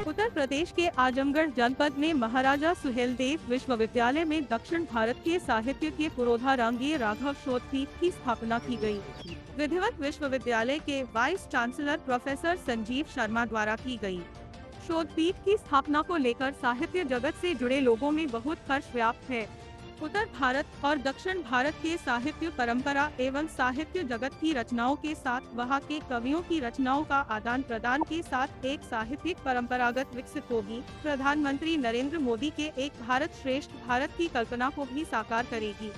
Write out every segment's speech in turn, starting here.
उत्तर प्रदेश के आजमगढ़ जनपद में महाराजा सुहेलदेव विश्वविद्यालय में दक्षिण भारत के साहित्य के पुरोधा रांगेय राघव शोधपीठ की स्थापना की गई। विधिवत विश्वविद्यालय के vice chancellor professor Sanjeev Sharma द्वारा की गई। शोधपीठ की स्थापना को लेकर साहित्य जगत से जुड़े लोगों में बहुत हर्ष व्याप्त है। उत्तर भारत और दक्षिण भारत के साहित्य परंपरा एवं साहित्य जगत की रचनाओं के साथ वहां के कवियों की रचनाओं का आदान प्रदान के साथ एक साहित्यिक परंपरागत विकसित होगी। प्रधानमंत्री नरेंद्र मोदी के एक भारत श्रेष्ठ भारत की कल्पना को भी साकार करेगी।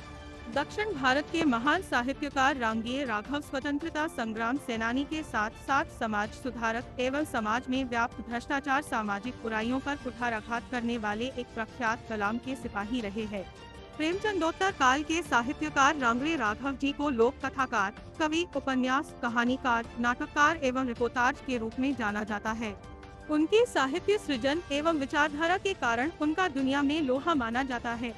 दक्षिण भारत के महान साहित्यकार रांगेय राघव स्वतंत्रता संग्राम सेनानी के साथ साथ समाज सुधारक एवं समाज में व्याप्त भ्रष्टाचार, सामाजिक बुराइयों पर कुठाराघात करने वाले एक प्रख्यात कलाम के सिपाही रहे हैं। प्रेमचंदोत्तर काल के साहित्यकार रांगेय राघव जी को लोक कथाकार, कवि, उपन्यास, कहानीकार, नाटककार एवं रिपोर्टाज के रूप में जाना जाता है। उनके साहित्य सृजन एवं विचारधारा के कारण उनका दुनिया में लोहा माना जाता है।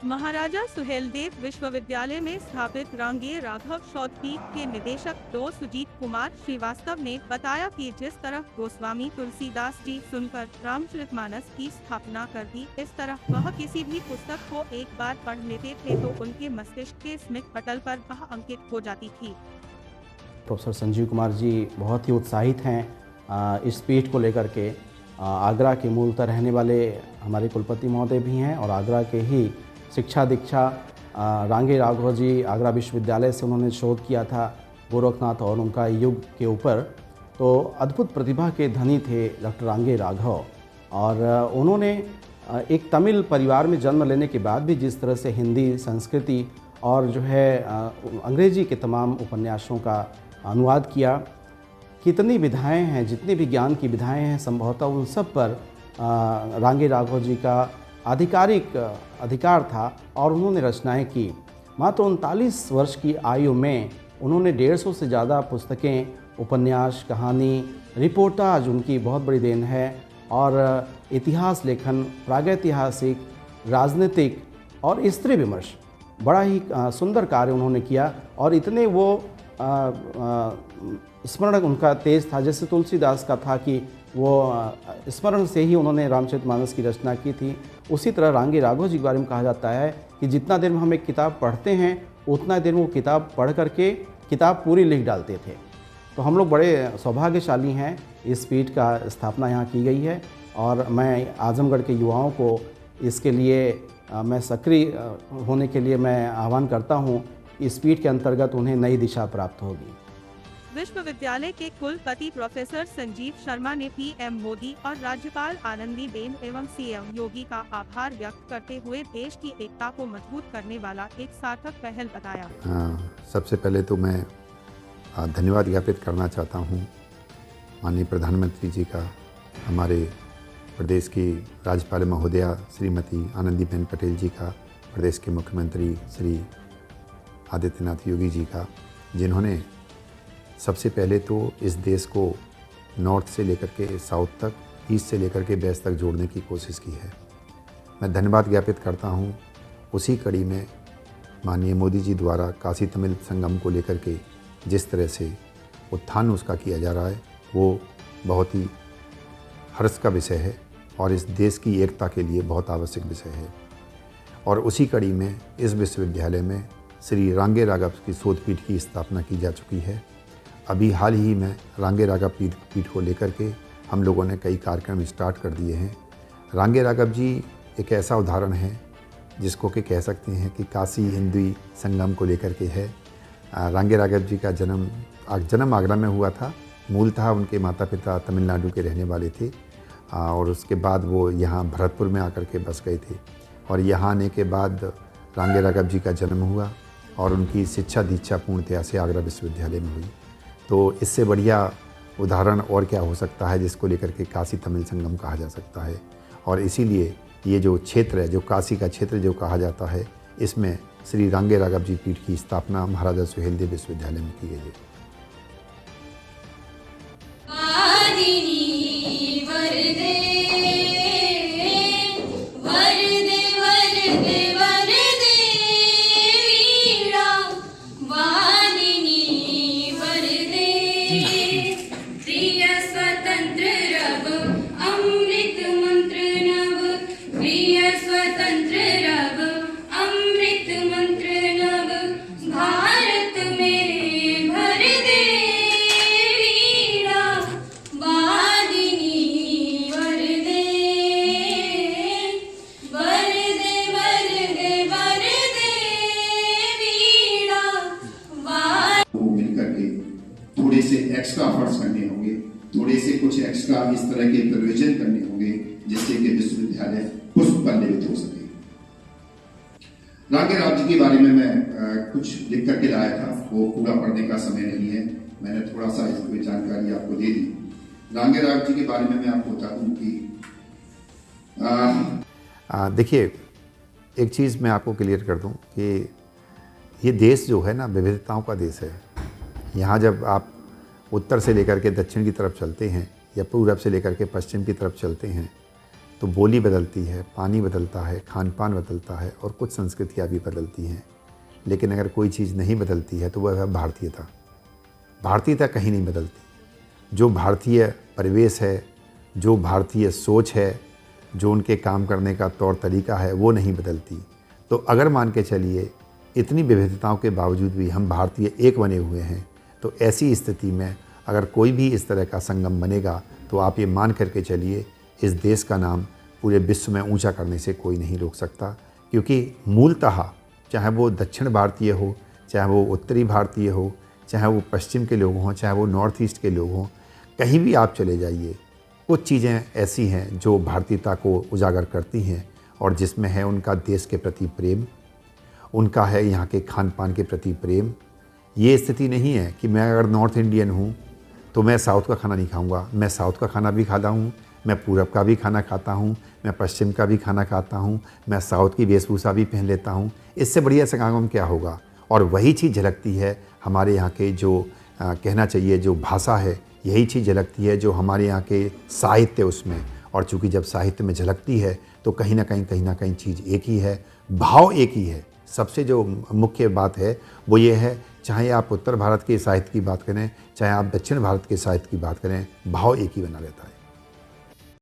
महाराजा सुहेलदेव विश्वविद्यालय में स्थापित रांगेय राघव शोधपीठ के निदेशक डॉ. सुजीत कुमार श्रीवास्तव ने बताया कि जिस तरह गोस्वामी तुलसीदास जी सुनकर रामचरितमानस की स्थापना कर दी, इस तरह वह किसी भी पुस्तक को एक बार पढ़ लेते थे तो उनके मस्तिष्क के स्मृति पटल पर वह अंकित हो जाती थी। प्रोफेसर संजीव कुमार जी बहुत ही उत्साहित हैं इस पीठ को लेकर के। आगरा के मूलतः रहने वाले हमारे कुलपति महोदय भी हैं और आगरा के ही शिक्षा दीक्षा रांगेय राघव जी आगरा विश्वविद्यालय से उन्होंने शोध किया था गोरखनाथ और उनका युग के ऊपर। तो अद्भुत प्रतिभा के धनी थे डॉक्टर रांगेय राघव और उन्होंने एक तमिल परिवार में जन्म लेने के बाद भी जिस तरह से हिंदी, संस्कृति और जो है अंग्रेजी के तमाम उपन्यासों का अनुवाद किया। कितनी विधाएं हैं, जितनी भी ज्ञान की विधाएं हैं, संभवतः उन सब पर रांगेय राघव जी का आधिकारिक अधिकार था और उन्होंने रचनाएं की। मात्र 39 वर्ष की आयु में उन्होंने 150 से ज़्यादा पुस्तकें, उपन्यास, कहानी, रिपोर्टाज उनकी बहुत बड़ी देन है और इतिहास लेखन, प्रागैतिहासिक, राजनीतिक और स्त्री विमर्श बड़ा ही सुंदर कार्य उन्होंने किया। और इतने वो स्मरण उनका तेज था, जैसे तुलसीदास का था कि वो स्मरण से ही उन्होंने रामचरितमानस की रचना की थी। उसी तरह रांगेय राघव जी के बारे में कहा जाता है कि जितना देर में हम एक किताब पढ़ते हैं उतना देर में वो किताब पढ़ करके किताब पूरी लिख डालते थे। तो हम लोग बड़े सौभाग्यशाली हैं, इस पीठ का स्थापना यहाँ की गई है और मैं आजमगढ़ के युवाओं को इसके लिए मैं सक्रिय होने के लिए मैं आह्वान करता हूँ। इस पीठ के अंतर्गत उन्हें नई दिशा प्राप्त होगी। विश्वविद्यालय के कुलपति प्रोफेसर संजीव शर्मा ने पीएम मोदी और राज्यपाल आनंदीबेन एवं सीएम योगी का आभार व्यक्त करते हुए देश की एकता को मजबूत करने वाला एक सार्थक पहल बताया। सबसे पहले तो मैं धन्यवाद ज्ञापित करना चाहता हूँ माननीय प्रधानमंत्री जी का, हमारे प्रदेश की राज्यपाल महोदया श्रीमती आनंदीबेन पटेल जी का, प्रदेश के मुख्यमंत्री श्री आदित्यनाथ योगी जी का, जिन्होंने सबसे पहले तो इस देश को नॉर्थ से लेकर के साउथ तक, ईस्ट से लेकर के वेस्ट तक जोड़ने की कोशिश की है। मैं धन्यवाद ज्ञापित करता हूँ। उसी कड़ी में माननीय मोदी जी द्वारा काशी तमिल संगम को लेकर के जिस तरह से उत्थान उसका किया जा रहा है वो बहुत ही हर्ष का विषय है और इस देश की एकता के लिए बहुत आवश्यक विषय है। और उसी कड़ी में इस विश्वविद्यालय में श्री रांगेय राघव की शोधपीठ की स्थापना की जा चुकी है। अभी हाल ही में रांगेय राघव पीठ को लेकर के हम लोगों ने कई कार्यक्रम स्टार्ट कर दिए हैं। रांगेय राघव जी एक ऐसा उदाहरण है जिसको कि कह सकते हैं कि काशी हिंदू संगम को लेकर के है। रांगेय राघव जी का जन्म आगरा में हुआ था। मूलतः उनके माता पिता तमिलनाडु के रहने वाले थे और उसके बाद वो यहाँ भरतपुर में आकर के बस गए थे और यहाँ आने के बाद रांगेय राघव जी का जन्म हुआ और उनकी शिक्षा दीक्षा पूर्णतया से आगरा विश्वविद्यालय में हुई। तो इससे बढ़िया उदाहरण और क्या हो सकता है जिसको लेकर के काशी तमिल संगम कहा जा सकता है। और इसीलिए ये जो क्षेत्र है, जो काशी का क्षेत्र जो कहा जाता है, इसमें श्री रांगेय राघव जी पीठ की स्थापना महाराजा सुहेलदेव विश्वविद्यालय में की गई है। वरदे प्रिय स्वतंत्र रव अमृत मंत्र नव, प्रिय स्वतंत्र रव अमृत मंत्र नव, भारत में भर दे वीणा वादिनी वर दे, वर दे वर दे वर दे वीणा वादिनी। वो मिलकर के थोड़े से एक्स्ट्रा एफर्ट्स करने होंगे, थोड़े से कुछ एक्स्ट्रा इस तरह के प्रोविजन करने होंगे जिससे कि विश्वविद्यालय पुष्प पल्लवित हो सके। रांगे राव जी के बारे में मैं कुछ लिख करके लाया था, वो पूरा पढ़ने का समय नहीं है, मैंने थोड़ा सा इसकी जानकारी आपको दे दी। रांगे राव जी के बारे में मैं आपको बता दूं कि देखिए, एक चीज़ मैं आपको क्लियर कर दूं कि ये देश जो है ना विविधताओं का देश है। यहाँ जब आप उत्तर से लेकर के दक्षिण की तरफ चलते हैं या पूरब से लेकर के पश्चिम की तरफ चलते हैं तो बोली बदलती है, पानी बदलता है, खान पान बदलता है और कुछ संस्कृतियाँ भी बदलती हैं। लेकिन अगर कोई चीज़ नहीं बदलती है तो वह है भारतीयता। भारतीयता कहीं नहीं बदलती। जो भारतीय परिवेश है, जो भारतीय सोच है, जो उनके काम करने का तौर तरीका है, वो नहीं बदलती। तो अगर मान के चलिए इतनी विविधताओं के बावजूद भी हम भारतीय एक बने हुए हैं, तो ऐसी स्थिति में अगर कोई भी इस तरह का संगम बनेगा तो आप ये मान करके चलिए इस देश का नाम पूरे विश्व में ऊंचा करने से कोई नहीं रोक सकता। क्योंकि मूलतः चाहे वो दक्षिण भारतीय हो, चाहे वो उत्तरी भारतीय हो, चाहे वो पश्चिम के लोग हों, चाहे वो नॉर्थ ईस्ट के लोग हों, कहीं भी आप चले जाइए, कुछ चीज़ें ऐसी हैं जो भारतीयता को उजागर करती हैं और जिसमें है उनका देश के प्रति प्रेम, उनका है यहाँ के खान पान के प्रति प्रेम। ये स्थिति नहीं है कि मैं अगर नॉर्थ इंडियन हूँ तो मैं साउथ का खाना नहीं खाऊंगा। मैं साउथ का खाना भी खाता हूँ, मैं पूरब का भी खाना खाता हूँ, मैं पश्चिम का भी खाना खाता हूँ, मैं साउथ की वेशभूषा भी पहन लेता हूँ। इससे बढ़िया संगम क्या होगा। और वही चीज़ झलकती है हमारे यहाँ के जो कहना चाहिए जो भाषा है, यही चीज़ झलकती है जो हमारे यहाँ के साहित्य उसमें। और चूँकि जब साहित्य में झलकती है तो कहीं ना कहीं चीज़ एक ही है, भाव एक ही है। सबसे जो मुख्य बात है वो ये है, चाहे आप उत्तर भारत के साहित्य की बात करें, चाहे आप दक्षिण भारत के साहित्य की बात करें, भाव एक ही बना रहता है।